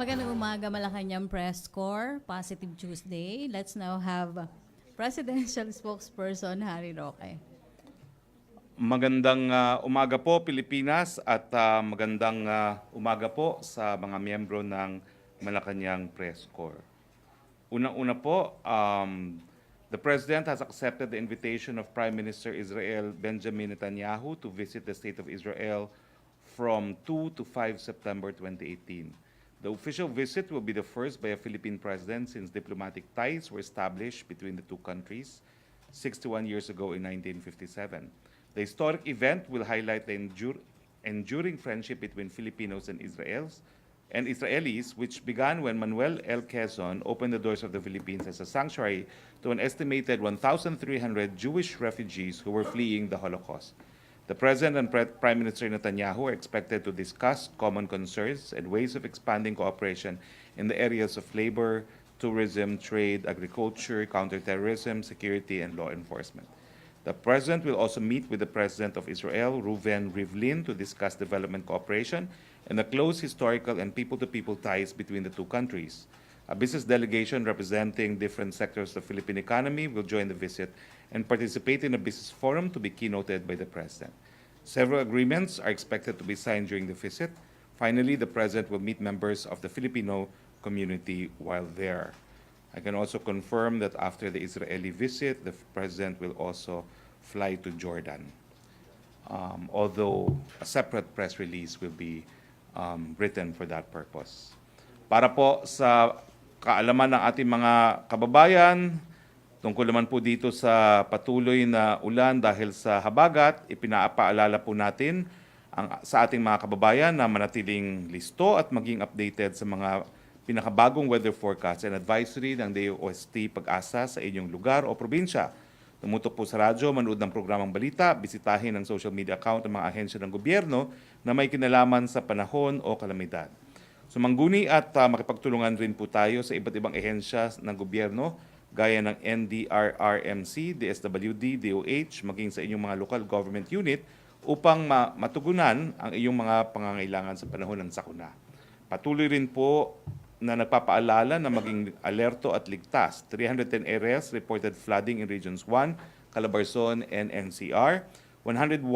Magandang umaga, Malacanang Press Corps. Positive Tuesday. Let's now have Presidential Spokesperson Harry Roque. Magandang umaga po Pilipinas at magandang umaga po sa mga miyembro ng Malacanang Press Corps. Unang-una po, the President has accepted the invitation of Prime Minister Israel Benjamin Netanyahu to visit the State of Israel from 2 to 5 September 2018. The official visit will be the first by a Philippine president since diplomatic ties were established between the two countries 61 years ago in 1957. The historic event will highlight the enduring friendship between Filipinos and Israelis, which began when Manuel L. Quezon opened the doors of the Philippines as a sanctuary to an estimated 1,300 Jewish refugees who were fleeing the Holocaust. The President and Prime Minister Netanyahu are expected to discuss common concerns and ways of expanding cooperation in the areas of labor, tourism, trade, agriculture, counterterrorism, security, and law enforcement. The President will also meet with the President of Israel, Reuven Rivlin, to discuss development cooperation and the close historical and people-to-people ties between the two countries. A business delegation representing different sectors of the Philippine economy will join the visit and participate in a business forum to be keynoted by the President. Several agreements are expected to be signed during the visit. Finally, the President will meet members of the Filipino community while there. I can also confirm that after the Israeli visit, the President will also fly to Jordan, although a separate press release will be written for that purpose. Para po sa kaalaman ng ating mga kababayan, tungkol naman po dito sa patuloy na ulan dahil sa habagat, ipinapaalala po natin sa ating mga kababayan na manatiling listo at maging updated sa mga pinakabagong weather forecast and advisory ng DOST Pag-asa sa inyong lugar o probinsya. Tumutok po sa radyo, manood ng programang balita, bisitahin ang social media account ng mga ahensya ng gobyerno na may kinalaman sa panahon o kalamidad. Sumangguni at makipagtulungan rin po tayo sa iba't ibang ahensya ng gobyerno gaya ng NDRRMC, DSWD, DOH, maging sa inyong mga local government unit upang matugunan ang iyong mga pangangailangan sa panahon ng sakuna. Patuloy rin po na nagpapaalala na maging alerto at ligtas. 310 areas reported flooding in Regions 1, Calabarzon, and NCR. 111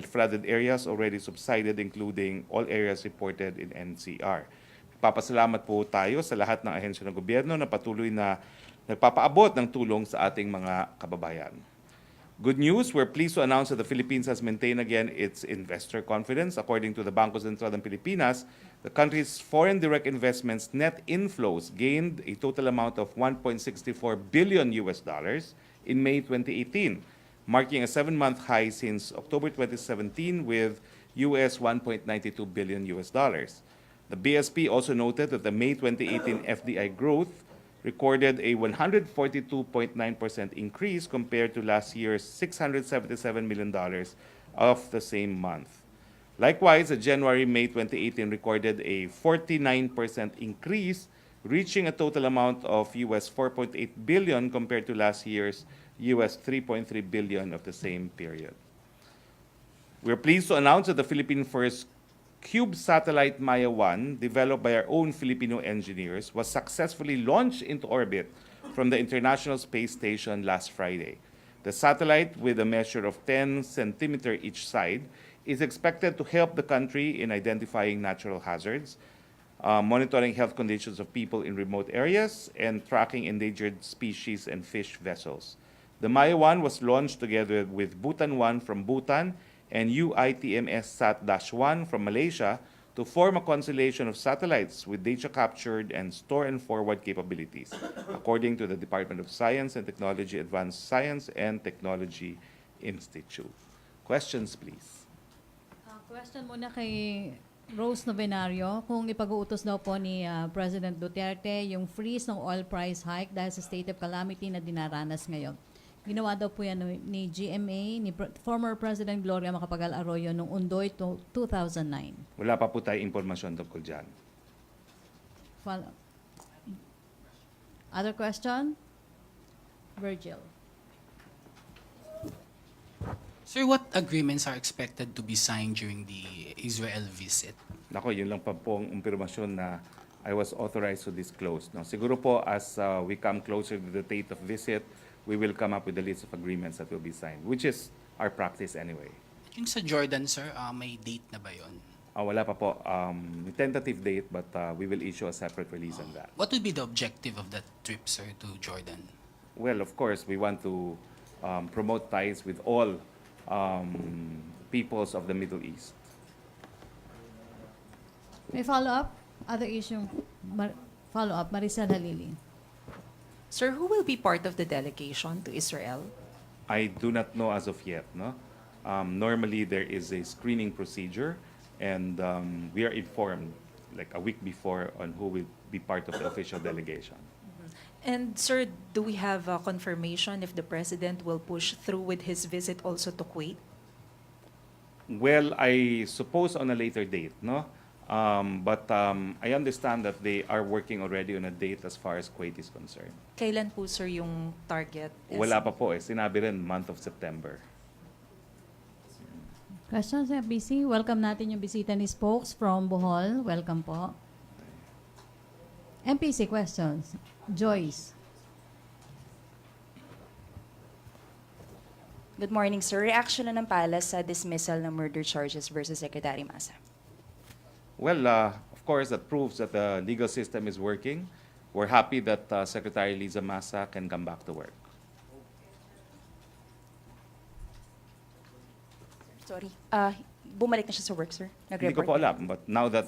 flooded areas already subsided, including all areas reported in NCR. Papasalamat po tayo sa lahat ng ahensya ng gobyerno na patuloy na nagpapaabot ng tulong sa ating mga kababayan. Good news, we're pleased to announce that the Philippines has maintained again its investor confidence. According to the Bangko Sentral ng Pilipinas, the country's foreign direct investments net inflows gained a total amount of $1.64 billion in May 2018, marking a 7-month high since October 2017 with US $1.92 billion. The BSP also noted that the May 2018 FDI growth recorded a 142.9% increase compared to last year's $677 million of the same month. Likewise, the January-May 2018 recorded a 49% increase, reaching a total amount of US $4.8 billion compared to last year's US $3.3 billion of the same period. We're pleased to announce that the Philippine first Cube satellite Maya-1, developed by our own Filipino engineers, was successfully launched into orbit from the International Space Station last Friday. The satellite, with a measure of 10 centimeters each side, is expected to help the country in identifying natural hazards, monitoring health conditions of people in remote areas, and tracking endangered species and fish vessels. The Maya-1 was launched together with Bhutan-1 from Bhutan and UITMS Sat-1 from Malaysia to form a constellation of satellites with data captured and store and forward capabilities, according to the Department of Science and Technology Advanced Science and Technology Institute. Questions, please. Question muna kay Rose Novenario, kung ipag-uutos daw po ni President Duterte yung freeze ng oil price hike dahil sa state of calamity na dinaranas ngayon. Ginawa daw po yan ni GMA, ni former President Gloria Macapagal-Arroyo noong Undoy 2009. Wala pa po tayong impormasyon tungkol dyan. Other question? Virgil. Sir, what agreements are expected to be signed during the Israel visit? Nako, yun lang pa po ang impormasyon na I was authorized to disclose. No? Siguro po, as we come closer to the date of visit, we will come up with a list of agreements that will be signed, which is our practice anyway. Yung sa Jordan, sir, may date na ba yun? Wala pa po. Tentative date, but we will issue a separate release on that. What would be the objective of that trip, sir, to Jordan? Well, of course, we want to promote ties with all peoples of the Middle East. May follow-up? Other issue? Follow-up, Maricel Halili. Sir, who will be part of the delegation to Israel? I do not know as of yet. No, normally there is a screening procedure, and we are informed like a week before on who will be part of the official delegation. And sir, do we have a confirmation if the president will push through with his visit also to Kuwait? Well, I suppose on a later date, no. But I understand that they are working already on a date as far as Kuwait is concerned. Kailan po sir yung target? Wala pa po eh. Sinabi rin month of September. Questions, FBC? Welcome natin yung bisita ni Spokes from Bohol. Welcome po. MPC questions. Joyce. Good morning, sir. Reaction na ng Palace sa dismissal ng murder charges versus Secretary Masa. Well, of course, that proves that the legal system is working. We're happy that Secretary Liza Masa can come back to work. Sorry. Bumalik na siya sa work, sir? Hindi ko po alam, but now that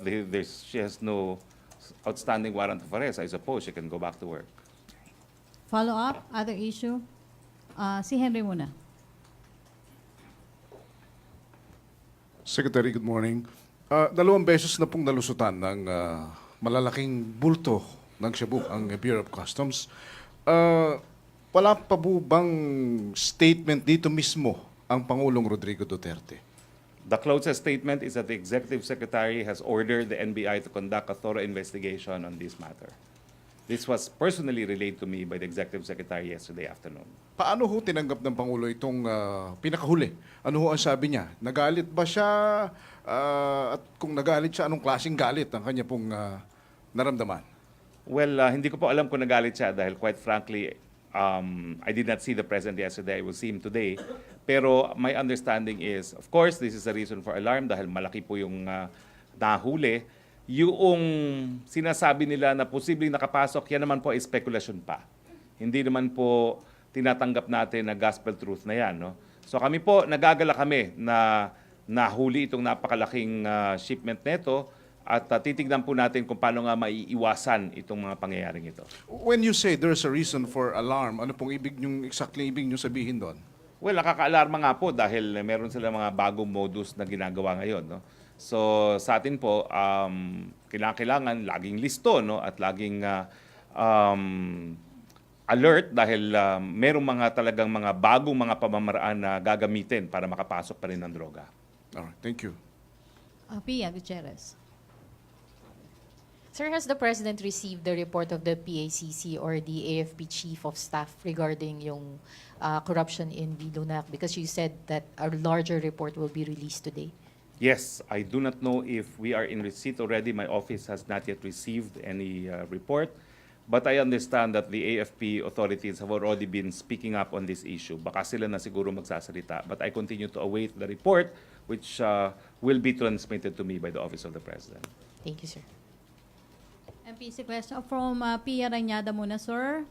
she has no outstanding warrant of arrest, I suppose she can go back to work. Follow-up? Other issue? Si Henry muna. Secretary, good morning. 2 beses na pong nalusutan ng malalaking bulto ng Cebu ang Bureau of Customs. Wala pa po bang statement dito mismo ang Pangulong Rodrigo Duterte? The closest statement is that the Executive Secretary has ordered the NBI to conduct a thorough investigation on this matter. This was personally relayed to me by the Executive Secretary yesterday afternoon. Paano ho tinanggap ng Pangulo itong pinakahuli? Ano ho ang sabi niya? Nagalit ba siya? At kung nagalit siya, anong klaseng galit ang kanya pong naramdaman? Well, hindi ko po alam kung nagalit siya dahil quite frankly, I did not see the President yesterday. I will see him today. Pero my understanding is, of course, this is a reason for alarm dahil malaki po yung nahuli. Yung sinasabi nila na posibleng nakapasok, yan naman po ay speculation pa. Hindi naman po tinatanggap natin na gospel truth na yan. No? So kami po, nagagala kami na nahuli itong napakalaking shipment neto at titignan po natin kung paano nga maiiwasan itong mga pangyayaring ito. When you say there's a reason for alarm, ano pong exactly ibig nyo sabihin doon? Well, nakaka-alarma nga po dahil meron sila mga bagong modus na ginagawa ngayon. No? So sa atin po, kailangan laging listo no? At laging alert dahil merong mga talagang mga bagong mga pamamaraan na gagamitin para makapasok pa rin ng droga. Alright, thank you. Pia Gutierrez. Sir, has the President received the report of the PACC or the AFP Chief of Staff regarding yung corruption in Vilunac? Because you said that a larger report will be released today. Yes, I do not know if we are in receipt already. My office has not yet received any report. But I understand that the AFP authorities have already been speaking up on this issue. Baka sila na siguro magsasalita. But I continue to await the report which will be transmitted to me by the Office of the President. Thank you, sir. MPC question from Pia Ranyada muna, sir.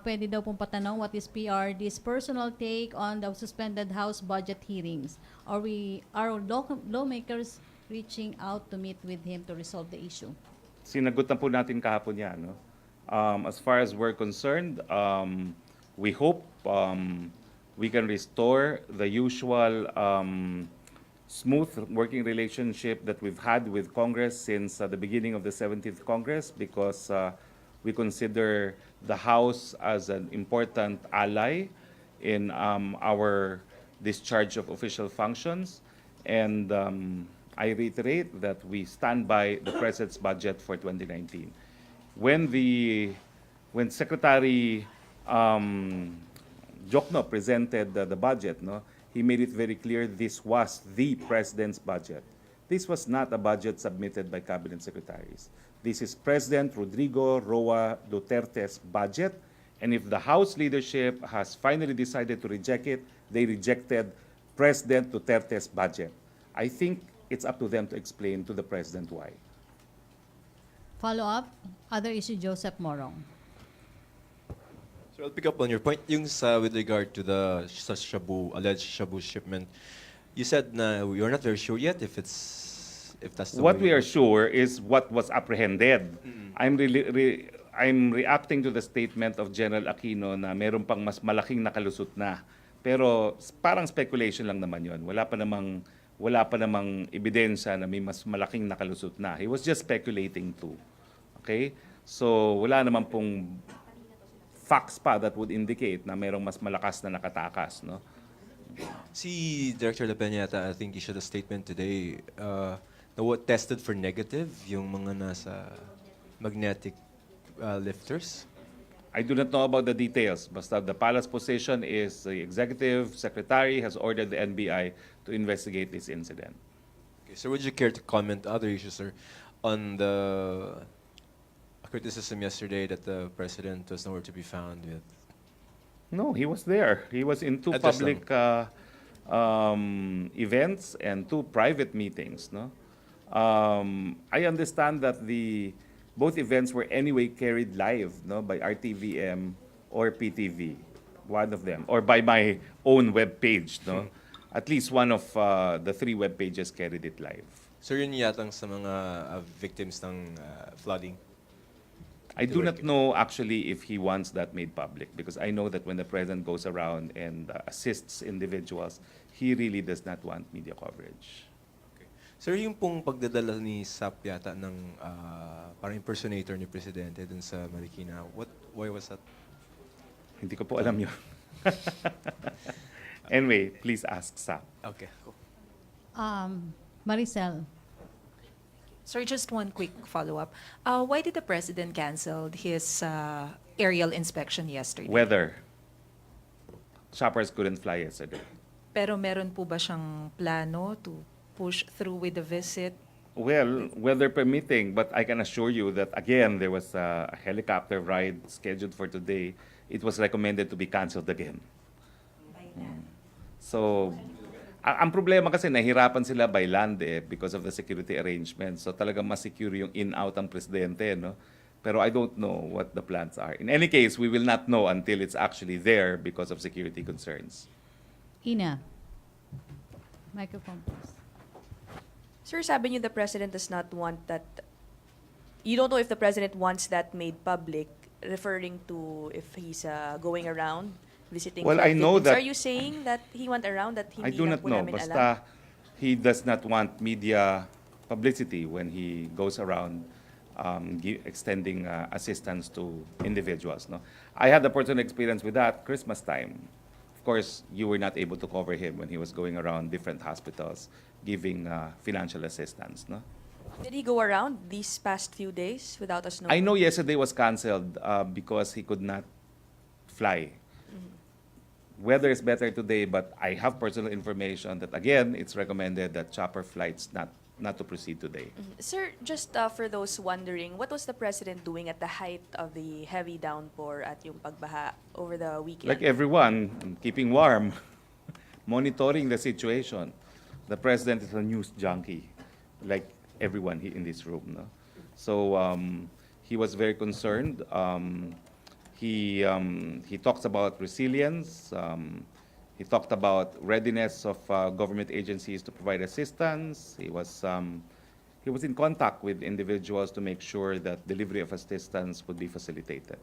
Pwede daw pong patanong, what is PRD's personal take on the suspended House budget hearings? Are lawmakers reaching out to meet with him to resolve the issue? Sinagot na po natin kahapon yan. No? As far as we're concerned, we hope we can restore the usual smooth working relationship that we've had with Congress since the beginning of the 17th Congress because we consider the House as an important ally in our discharge of official functions. And I reiterate that we stand by the President's budget for 2019. When Secretary Jokno presented the budget, no, he made it very clear this was the President's budget. This was not a budget submitted by cabinet secretaries. This is President Rodrigo Roa Duterte's budget, and if the House leadership has finally decided to reject it, they rejected President Duterte's budget. I think it's up to them to explain to the President why. Follow up, other issue, Joseph Morong. So I'll pick up on your point. Yung with regard to the alleged shabu shipment, you said na you're not very sure yet if that's the What way we it are was. sure is what was apprehended. I'm reacting to the statement of General Aquino na meron pang mas malaking nakalusot na. Pero parang speculation lang naman yon. Wala pa namang ebidensya na may mas malaking nakalusot na. He was just speculating too. Okay? So wala naman pong facts pa that would indicate na merong mas malakas na nakatakas, no? Si Director La Peña, I think issued a statement today na what tested for negative yung mga nasa magnetic lifters. I do not know about the details. Basta the palace position is the executive secretary has ordered the NBI to investigate this incident. Okay, so would you care to comment other issues, sir, on the criticism yesterday that the president was nowhere to be found with? No, he was there. He was in two Address lang. public events and two private meetings. No, I understand that both events were anyway carried live, no, by RTVM or PTV, one of them, or by my own web page. No, at least one of the three web pages carried it live. So yun yatang sa mga victims ng flooding. I do not know actually if he wants that made public because I know that when the president goes around and assists individuals, he really does not want media coverage. Sir, yung pong pagdadala ni SAP yata ng parang impersonator ni Presidente dun sa Marikina, why was that? Hindi ko po alam yun. Anyway, please ask Sam. Okay, cool. Maricel. Sir, just one quick follow-up. Why did the president cancel his aerial inspection yesterday? Weather. Shoppers couldn't fly yesterday. Pero meron po ba siyang plano to push through with the visit? Well, weather permitting, but I can assure you that again, there was a helicopter ride scheduled for today. It was recommended to be canceled again. So, ang problema kasi nahirapan sila by land because of the security arrangements. So talagang mas secure yung in-out ang presidente, no? Pero I don't know what the plans are. In any case, we will not know until it's actually there because of security concerns. Ina. Microphone, please. Sir, sabi niyo the president does not want that. You don't know if the president wants that made public, referring to if he's going around visiting. Well, flood I know victims. that- Are you saying that he went around that I hindi do lang not po know. namin alam? Basta he does not want media publicity when he goes around extending assistance to individuals. No, I had the personal experience with that Christmas time. Of course, you were not able to cover him when he was going around different hospitals giving financial assistance. No, Did he go around these past few days without us knowing? I know yesterday was canceled because he could not fly. Weather is better today, but I have personal information that again, it's recommended that chopper flights not to proceed today. Sir, just for those wondering, what was the president doing at the height of the heavy downpour at yung pagbaha over the weekend? Like everyone, keeping warm, monitoring the situation. The president is a news junkie, like everyone in this room. No? So he was very concerned. He talks about resilience. He talked about readiness of government agencies to provide assistance. He was in contact with individuals to make sure that delivery of assistance would be facilitated.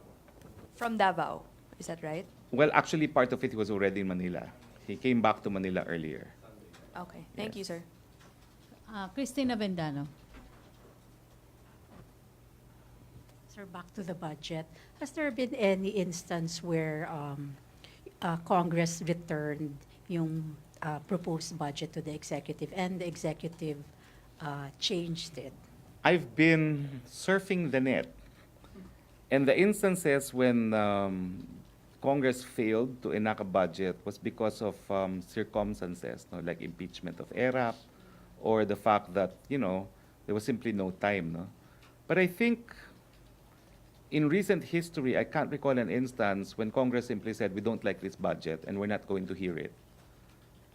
From Davao, is that right? Well, actually, part of it was already in Manila. He came back to Manila earlier. Okay, thank you, sir. Cristina Vendano. Sir, back to the budget. Has there been any instance where Congress returned yung proposed budget to the executive and the executive changed it? I've been surfing the net. And the instances when Congress failed to enact a budget was because of circumstances, no, like impeachment of ERAP or the fact that, there was simply no time. No? But I think in recent history, I can't recall an instance when Congress simply said, we don't like this budget and we're not going to hear it.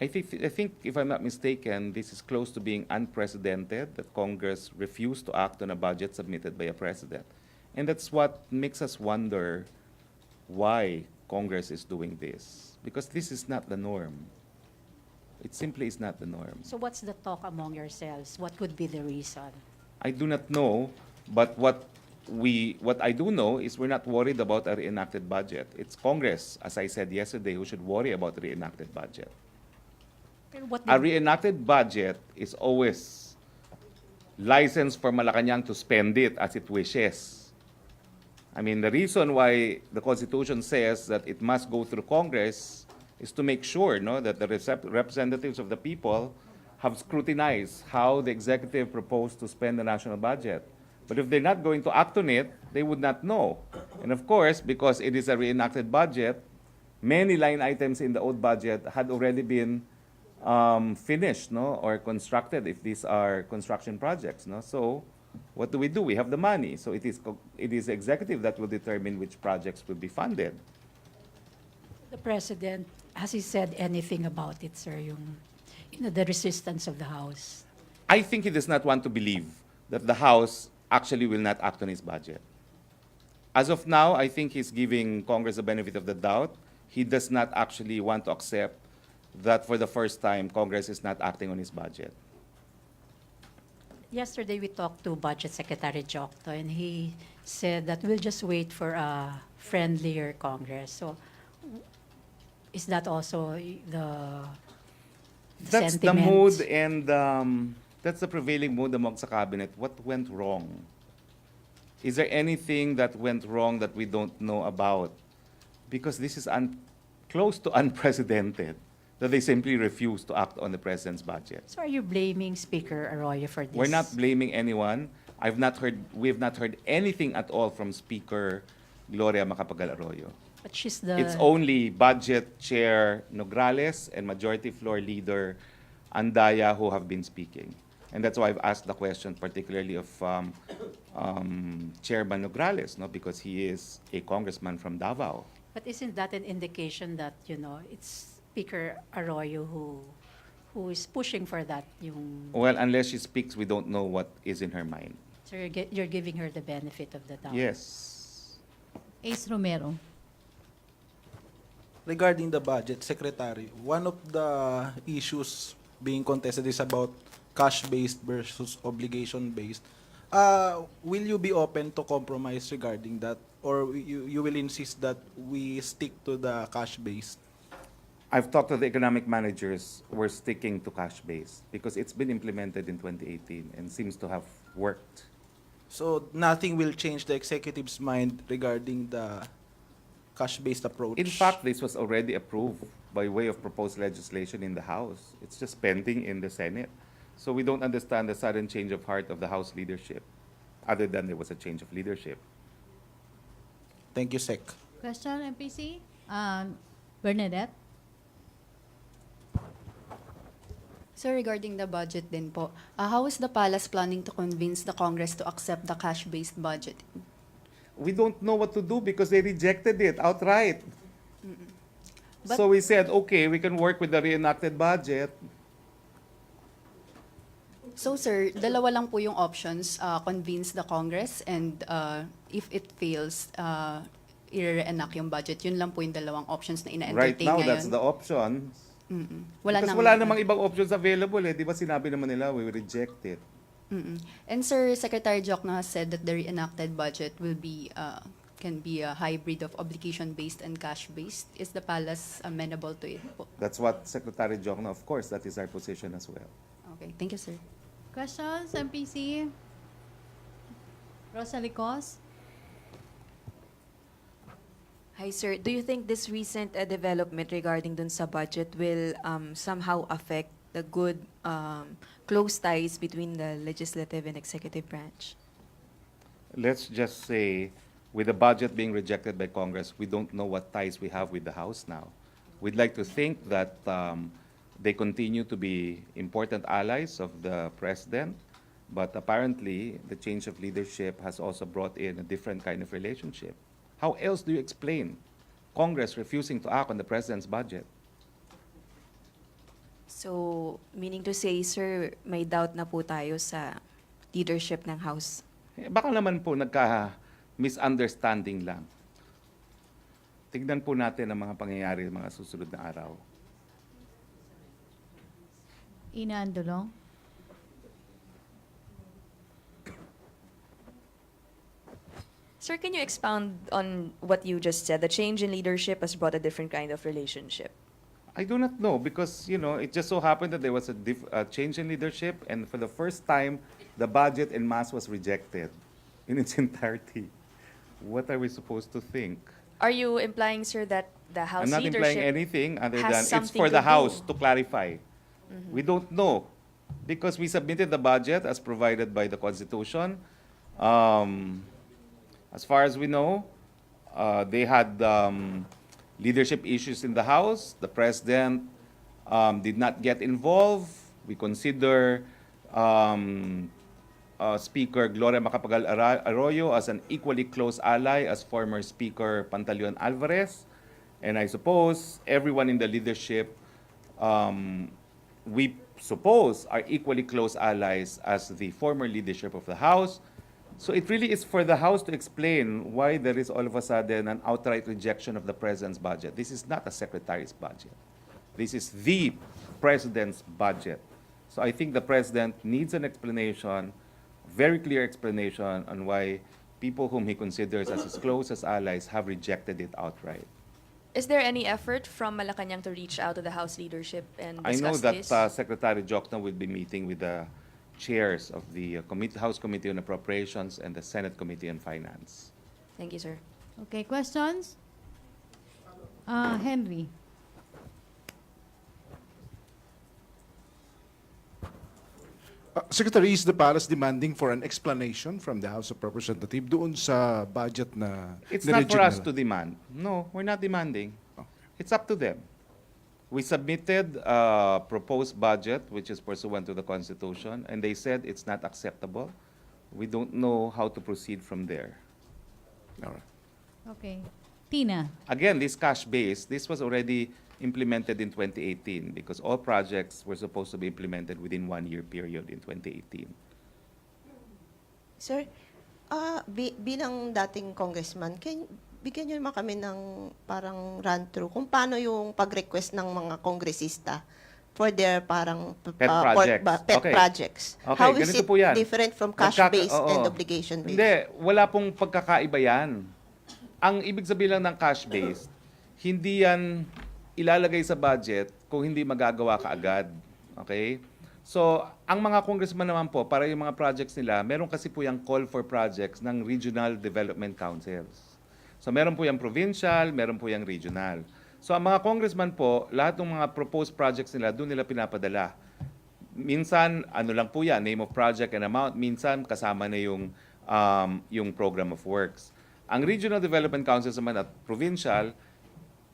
I think, if I'm not mistaken, this is close to being unprecedented, that Congress refused to act on a budget submitted by a president. And that's what makes us wonder why Congress is doing this. Because this is not the norm. It simply is not the norm. So what's the talk among yourselves? What could be the reason? I do not know, but what I do know is we're not worried about a reenacted budget. It's Congress, as I said yesterday, who should worry about a reenacted budget. What A did- reenacted budget is always licensed for Malacanang to spend it as it wishes. I mean, the reason why the Constitution says that it must go through Congress is to make sure, no, that the representatives of the people have scrutinized how the executive proposed to spend the national budget. But if they're not going to act on it, they would not know. And of course, because it is a reenacted budget, many line items in the old budget had already been finished, no, or constructed if these are construction projects, no. So what do? We have the money. So it is the executive that will determine which projects will be funded. The president, has he said anything about it, sir? The resistance of the House. I think he does not want to believe that the House actually will not act on his budget. As of now, I think he's giving Congress the benefit of the doubt. He does not actually want to accept that for the first time, Congress is not acting on his budget. Yesterday, we talked to Budget Secretary Jokto, and he said that we'll just wait for a friendlier Congress. So is that also the That's the sentiment? mood, and that's the prevailing mood among the cabinet. What went wrong? Is there anything that went wrong that we don't know about? Because this is close to unprecedented, that they simply refuse to act on the president's budget. So are you blaming Speaker Arroyo for this? We're not blaming anyone. We have not heard anything at all from Speaker Gloria Macapagal Arroyo. But she's the... It's only Budget Chair Nograles and Majority Floor Leader Andaya who have been speaking. And that's why I've asked the question particularly of Chairman Nograles, no, because he is a congressman from Davao. But isn't that an indication that, it's Speaker Arroyo who is pushing for that? Well, unless she speaks, we don't know what is in her mind. So you're giving her the benefit of the doubt. Yes. Ace Romero. Regarding the budget, Secretary, one of the issues being contested is about cash-based versus obligation-based. Will you be open to compromise regarding that, or you will insist that we stick to the cash-based? I've talked to the economic managers. We're sticking to cash-based because it's been implemented in 2018 and seems to have worked. So nothing will change the executive's mind regarding the cash-based approach? In fact, this was already approved by way of proposed legislation in the House. It's just pending in the Senate. So we don't understand the sudden change of heart of the House leadership, other than there was a change of leadership. Thank you, Sec. Question, MPC? Bernadette? So regarding the budget din po, how is the palace planning to convince the Congress to accept the cash-based budget? We don't know what to do because they rejected it outright. But- So we said, okay, we can work with the reenacted budget. So sir, dalawa lang po yung options, convince the Congress, and if it fails, i-reenact yung budget. Yun lang po yung dalawang options na Right ina-entertain now, ngayon. that's the option. Wala Because namang wala iba. namang ibang options available eh. Di ba sinabi naman nila, we reject it. And Sir Secretary Jokno has said that the reenacted budget will be can be a hybrid of obligation-based and cash-based. Is the palace amenable to it po? That's what Secretary Jokno, of course, that is our position as well. Okay, thank you, sir. Questions, MPC? Rosalie Cos? Hi, sir. Do you think this recent development regarding dun sa budget will somehow affect the good close ties between the legislative and executive branch? Let's just say, with the budget being rejected by Congress, we don't know what ties we have with the House now. We'd like to think that they continue to be important allies of the President, But apparently, the change of leadership has also brought in a different kind of relationship. How else do you explain Congress refusing to act on the president's budget? So, meaning to say, sir, may doubt na po tayo sa leadership ng House. Baka naman po nagka-misunderstanding lang. Tignan po natin ang mga pangyayari ng mga susunod na araw. Ina Andolong. Sir, can you expound on what you just said? The change in leadership has brought a different kind of relationship. I do not know because, it just so happened that there was a change in leadership and for the first time, the budget en masse was rejected in its entirety. What are we supposed to think? Are you implying, sir, that the House I'm not implying leadership anything other has than it's something for to the do? House to clarify. We don't know because we submitted the budget as provided by the Constitution. As far as we know, they had leadership issues in the House. The President did not get involved. We consider Speaker Gloria Macapagal Arroyo as an equally close ally as former Speaker Pantaleon Alvarez. And I suppose everyone in the leadership, we suppose, are equally close allies as the former leadership of the House. So it really is for the House to explain why there is all of a sudden an outright rejection of the President's budget. This is not a Secretary's budget. This is the President's budget. So I think the President needs an explanation, very clear explanation on why people whom he considers as his closest allies have rejected it outright. Is there any effort from Malacanang to reach out to the House leadership and I discuss know that this? Secretary Jokno will be meeting with the chairs of the House Committee on Appropriations and the Senate Committee on Finance. Thank you, sir. Okay, questions? Henry. Secretary, is the palace demanding for an explanation from the House of Representatives doon sa budget na It's not for nireject us nila? to demand. No, we're not demanding. It's up to them. We submitted a proposed budget, which is pursuant to the Constitution, and they said it's not acceptable. We don't know how to proceed from there. All right. Okay. Tina. Again, this cash base, this was already implemented in 2018 because all projects were supposed to be implemented within 1 year period in 2018. Sir, bilang dating congressman, bigyan niyo naman kami ng parang run-through kung paano yung pag-request ng mga kongresista for their parang Pet projects. pet Okay. projects. Okay, How is ganito it po yan. different from cash-based and obligation-based? Hindi, wala pong pagkakaiba yan. Ang ibig sabihin lang ng cash-based, hindi yan ilalagay sa budget kung hindi magagawa kaagad. Okay? So, ang mga congressman naman po, para yung mga projects nila, meron kasi po yung call for projects ng regional development councils. So, meron po yung provincial, meron po yung regional. So, ang mga congressman po, lahat ng mga proposed projects nila, doon nila pinapadala. Minsan, ano lang po yan, name of project and amount. Minsan, kasama na yung program of works. Ang regional development councils naman at provincial,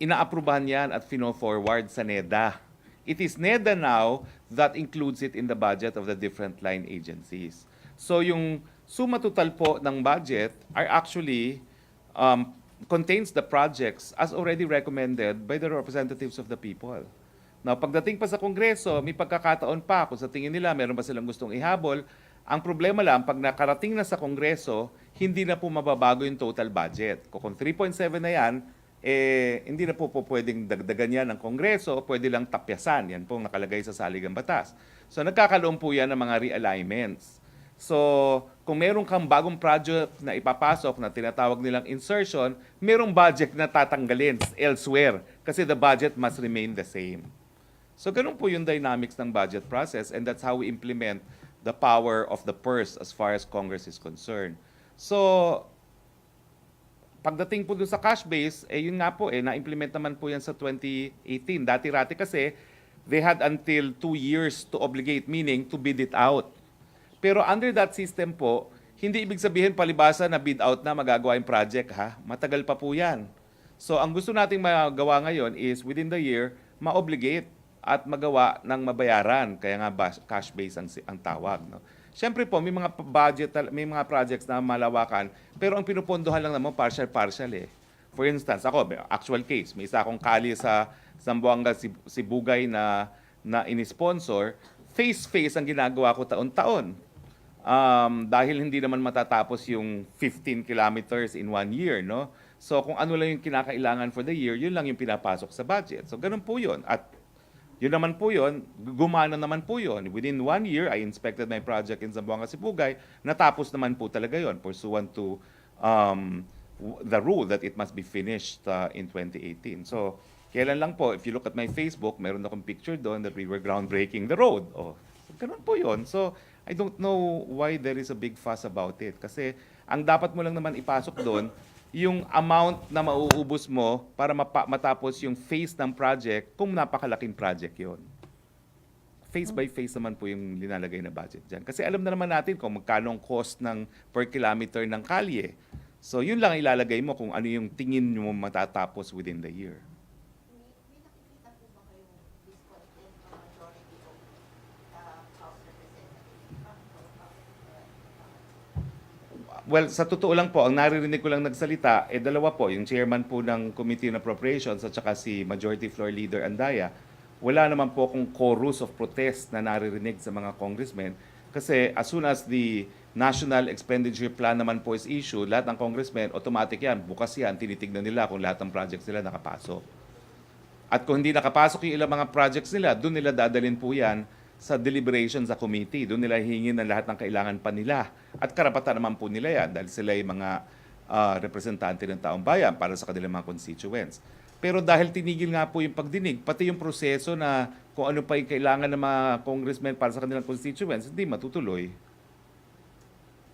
inaaprubahan yan at fino-forward sa NEDA. It is NEDA now that includes it in the budget of the different line agencies. So yung suma total po ng budget are actually contains the projects as already recommended by the representatives of the people. Now, pagdating pa sa Kongreso, may pagkakataon pa kung sa tingin nila meron ba silang gustong ihabol. Ang problema lang, pag nakarating na sa Kongreso, hindi na po mababago yung total budget. Kung 3.7 na yan, hindi na po pwedeng dagdagan yan ng Kongreso, pwede lang tapyasan. Yan po nakalagay sa saligang batas. So nagkakaroon po yan ng mga realignments. So kung meron kang bagong project na ipapasok na tinatawag nilang insertion, merong budget na tatanggalin elsewhere kasi the budget must remain the same. So ganun po yung dynamics ng budget process and that's how we implement the power of the purse as far as Congress is concerned. So pagdating po dun sa cash base, yun nga po, na-implement naman po yan sa 2018. Dati-rati kasi, they had until 2 years to obligate, meaning to bid it out. Pero under that system po, hindi ibig sabihin palibasa na bid out na magagawa yung project, ha? Matagal pa po yan. So, ang gusto nating magawa ngayon is, within the year, ma-obligate at magawa ng mabayaran. Kaya nga cash base ang tawag. No? Siyempre po, may mga budget, may mga projects na malawakan, pero ang pinupondohan lang naman partial eh. For instance, ako, may actual case, may isa akong kali sa Zamboanga, Sibugay na inisponsor, face-face ang ginagawa ko taon-taon. Dahil hindi naman matatapos yung 15 kilometers in 1 year, no? So kung ano lang yung kinakailangan for the year, yun lang yung pinapasok sa budget. So ganun po yun. At yun naman po yun, gumana naman po yun. Within 1 year, I inspected my project in Zamboanga, Sibugay. Natapos naman po talaga yun pursuant to the rule that it must be finished in 2018. So kailan lang po, if you look at my Facebook, meron akong picture doon that we were groundbreaking the road. Oh, ganun po yun. So I don't know why there is a big fuss about it. Kasi ang dapat mo lang naman ipasok doon, yung amount na mauubos mo para matapos yung phase ng project kung napakalaking project yon. Phase by phase naman po yung linalagay na budget dyan. Kasi alam na naman natin kung magkano ang cost ng per kilometer ng kalye. So yun lang ilalagay mo kung ano yung tingin mo matatapos within the year. Well, sa totoo lang po, ang naririnig ko lang nagsalita, dalawa po, yung chairman po ng Committee on Appropriations at saka si Majority Floor Leader Andaya. Wala naman po akong chorus of protest na naririnig sa mga congressmen kasi as soon as the National Expenditure Plan naman po is issued, lahat ng congressmen, automatic yan, bukas yan, tinitignan nila kung lahat ng projects nila nakapasok. At kung hindi nakapasok yung ilang mga projects nila, doon nila dadalhin po yan sa deliberation sa committee. Doon nila hingin ng lahat ng kailangan pa nila. At karapatan naman po nila yan dahil sila yung mga representante ng taong bayan para sa kanilang mga constituents. Pero dahil tinigil nga po yung pagdinig, pati yung proseso na kung ano pa yung kailangan ng mga congressmen para sa kanilang constituents, hindi matutuloy.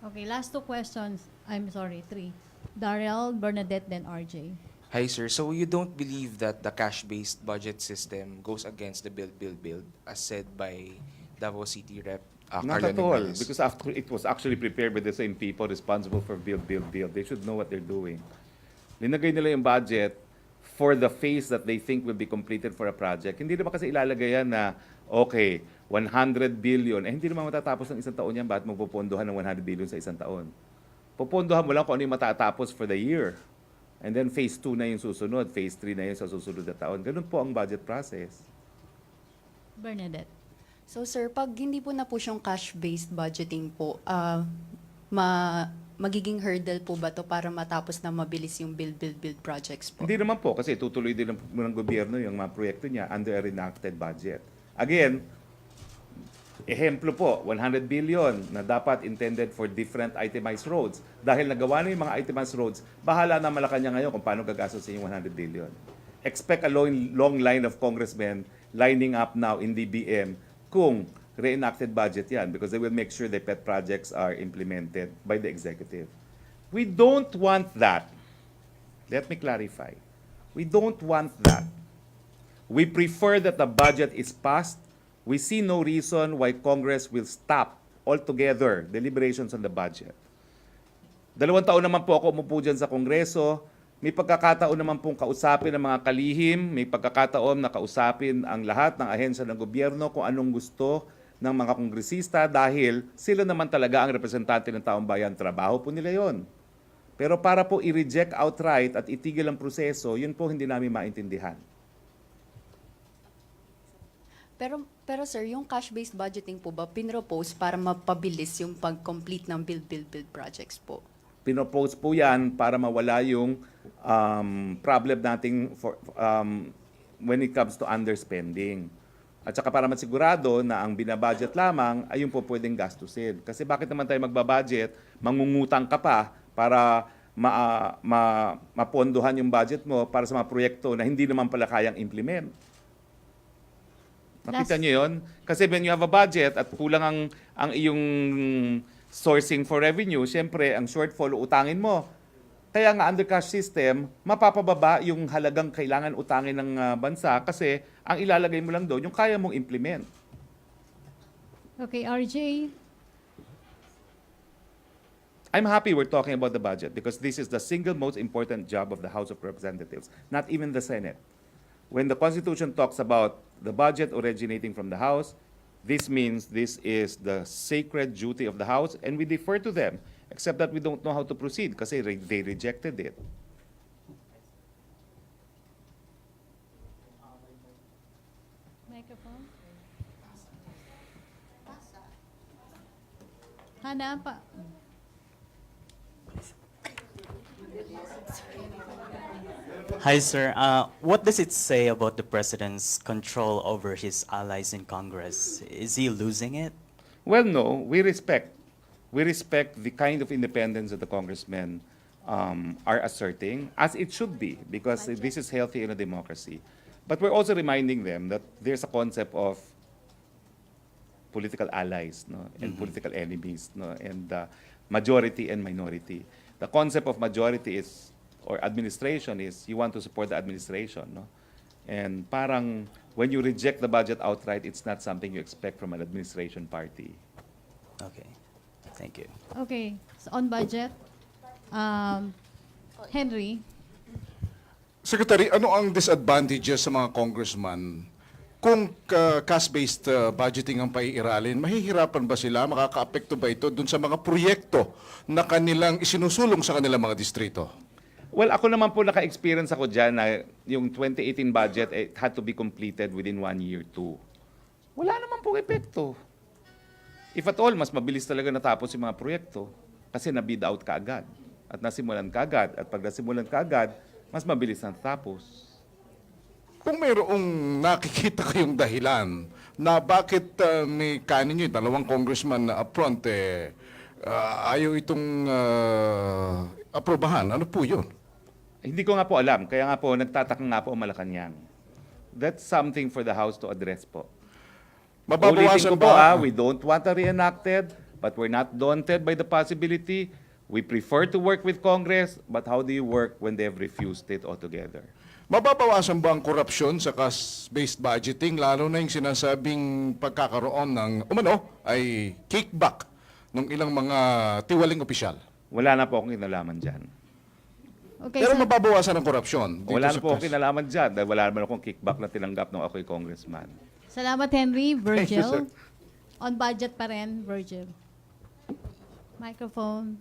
Okay, last two questions. I'm sorry, 3. Darrell, Bernadette, then RJ. Hi, sir. So you don't believe that the cash-based budget system goes against the build, as said by Davao City Rep. Not Carlo at all, Nogales? because after it was actually prepared by the same people responsible for build. They should know what they're doing. Linagay nila yung budget for the phase that they think will be completed for a project. Hindi naman kasi ilalagay yan na, okay, 100 billion. Hindi naman matatapos ng isang taon yan. Bakit magpupondohan ng 100 billion sa isang taon? Pupondohan mo lang kung ano yung matatapos for the year. And then phase 2 na yung susunod, phase 3 na yung sa susunod na taon. Ganun po ang budget process. Bernadette. So sir, pag hindi po na po siyang cash-based budgeting po, magiging hurdle po ba to para matapos na mabilis yung build projects po? Hindi naman po, kasi tutuloy din ng gobyerno yung mga proyekto niya under a reenacted budget. Again, ehemplo po, 100 billion na dapat intended for different itemized roads. Dahil nagawa na yung mga itemized roads, bahala na Malacanang ngayon kung paano gagastusin yung 100 billion. Expect a long line of congressmen lining up now in DBM kung reenacted budget yan because they will make sure the pet projects are implemented by the executive. We don't want that. Let me clarify. We don't want that. We prefer that the budget is passed. We see no reason why Congress will stop altogether deliberations on the budget. 2 taon naman po ako umupo dyan sa Kongreso. May pagkakataon naman pong kausapin ang mga kalihim. May pagkakataon na kausapin ang lahat ng ahensya ng gobyerno kung anong gusto ng mga kongresista dahil sila naman talaga ang representante ng taong bayan. Trabaho po nila yon. Pero para po i-reject outright at itigil ang proseso, yun po hindi namin maintindihan. Pero sir, yung cash-based budgeting po ba pinropose para mapabilis yung pag-complete ng build projects po? Pinopose po yan para mawala yung problem nating when it comes to underspending. At saka para masigurado na ang binabudget lamang ay yung po pwedeng gastusin. Kasi bakit naman tayo magbabudget, mangungutang ka pa para mapondohan yung budget mo para sa mga proyekto na hindi naman pala kayang implement. Nakita nyo yun? Kasi when you have a budget at kulang ang iyong sourcing for revenue, syempre, ang shortfall, utangin mo. Kaya nga, under cash system, mapapababa yung halagang kailangan utangin ng bansa kasi ang ilalagay mo lang doon, yung kaya mong implement. Okay, RJ. I'm happy we're talking about the budget because this is the single most important job of the House of Representatives, not even the Senate. When the Constitution talks about the budget originating from the House, This means this is the sacred duty of the House, and we defer to them, except that we don't know how to proceed kasi they rejected it. Microphone. Hana pa. Hi, sir. What does it say about the president's control over his allies in Congress? Is he losing it? Well, no, we respect. We respect the kind of independence that the congressmen are asserting, as it should be, because this is healthy in a democracy. But we're also reminding them that there's a concept of political allies, no, and political enemies, no, and majority and minority. The concept of majority is, or administration is, you want to support the administration, no? And parang when you reject the budget outright, it's not something you expect from an administration party. Okay. Thank you. Okay, so on budget, Henry, Secretary, ano ang disadvantages sa mga congressman kung cash-based budgeting ang paiiralin? Mahihirapan ba sila? Makaka-apekto ba ito dun sa mga proyekto na kanilang isinusulong sa kanilang mga distrito? Well, ako naman po naka-experience ako dyan na yung 2018 budget had to be completed within 1 year too. Wala naman pong epekto. If at all, mas mabilis talaga natapos yung mga proyekto kasi na-bid out ka agad at nasimulan ka agad. At pag nasimulan ka agad, mas mabilis natapos. Kung mayroong nakikita kayong dahilan na bakit may kanin nyo, dalawang congressman na upfront, ayaw itong aprobahan, ano po yun? Hindi ko nga po alam. Kaya nga po, nagtataka nga po ang Malacanang. That's something for the House to address po. Mababawasan Ulitin ko po, ba? we don't want a reenacted, but we're not daunted by the possibility. We prefer to work with Congress, but how do you work when they've refused it altogether? Mababawasan ba ang korupsyon sa cash-based budgeting, lalo na yung sinasabing pagkakaroon ng, ay kickback ng ilang mga tiwaling opisyal? Wala na po akong kinalaman dyan. okay, Pero so, mababawasan ang korupsyon. dito Wala sa na po akong cash. kinalaman dyan dahil wala naman akong kickback na tinanggap nung ako'y congressman. salamat Henry. Thank you, sir. Virgil, on budget pa rin, Virgil. Microphone.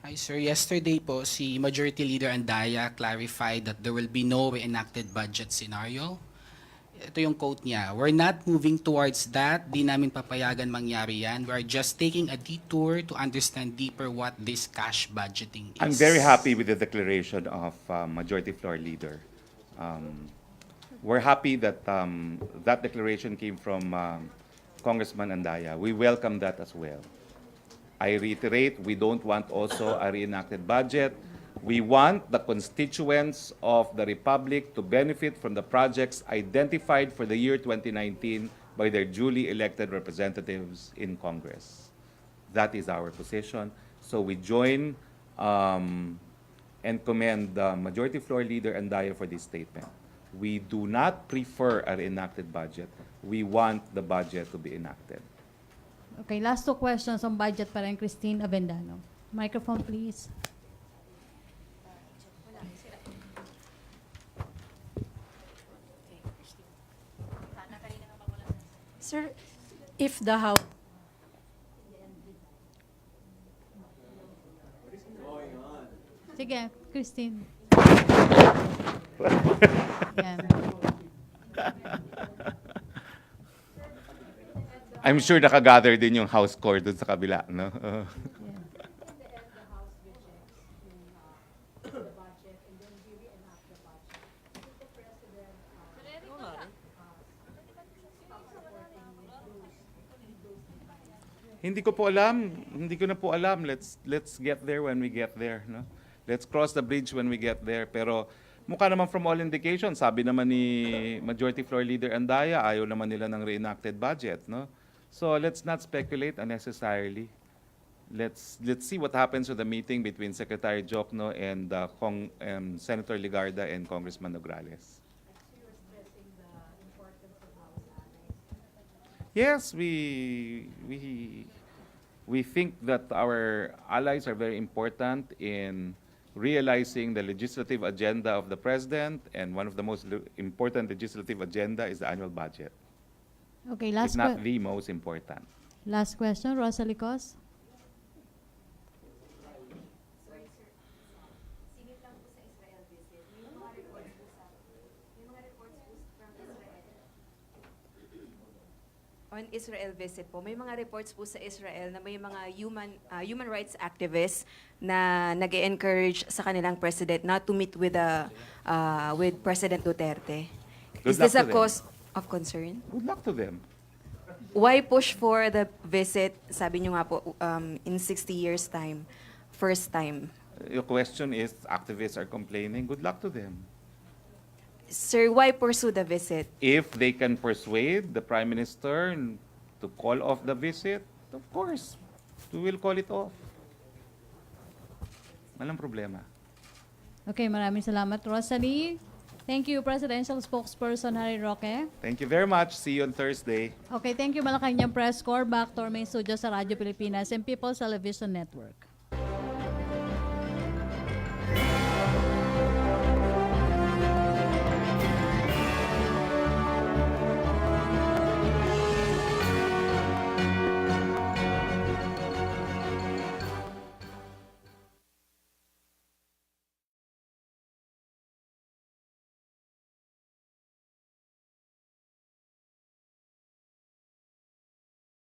Hi, sir. Yesterday po, si Majority Leader Andaya clarified that there will be no enacted budget scenario. Ito yung quote niya, "We're not moving towards that. Di namin papayagan mangyari yan. We're just taking a detour to understand deeper what this cash budgeting is." I'm very happy with the declaration of Majority Floor Leader. We're happy that that declaration came from Congressman Andaya. We welcome that as well. I reiterate, we don't want also a reenacted budget. We want the constituents of the Republic to benefit from the projects identified for the year 2019 by their duly elected representatives in Congress. That is our position. So we join and commend the Majority Floor Leader Andaya for this statement. We do not prefer a reenacted budget. We want the budget to be enacted. Okay, last two questions on budget pa rin, Christine Avendano. Microphone, please. Sir, if the House Sige, Christine. Yan. I'm sure nakagather din yung house score dun sa kabila, no? Hindi ko po alam. Hindi ko na po alam. Let's get there when we get there, no? Let's cross the bridge when we get there. Pero mukha naman from all indications, sabi naman ni Majority Floor Leader Andaya, ayaw naman nila ng reenacted budget, no? So let's not speculate unnecessarily. Let's see what happens with the meeting between Secretary Jokno and Senator Ligarda and Congressman Nograles. Yes, we think that our allies are very important in realizing the legislative agenda of the president, and one of the most important legislative agenda is the annual budget. Okay, If not the most important. last question, Rosalie Cos. On Israel visit po, may mga reports po sa Israel na may mga human rights activists na nag-encourage sa kanilang president not to meet with President Duterte. Good Is this luck to a them. cause of concern? Good luck to them. Why push for the visit? Sabi niyo nga po, in 60 years' time, first time. Your question is, activists are complaining, good luck to them. Sir, why pursue the visit? If they can persuade the Prime Minister to call off the visit, of course, we will call it off. Walang problema. Okay, maraming salamat, Rosalie. Thank you, Presidential Spokesperson Harry Roque. Thank you very much. See you on Thursday. Okay, thank you, Malacanang Press Corps. Back to our main studio sa Radyo Pilipinas and People's Television Network.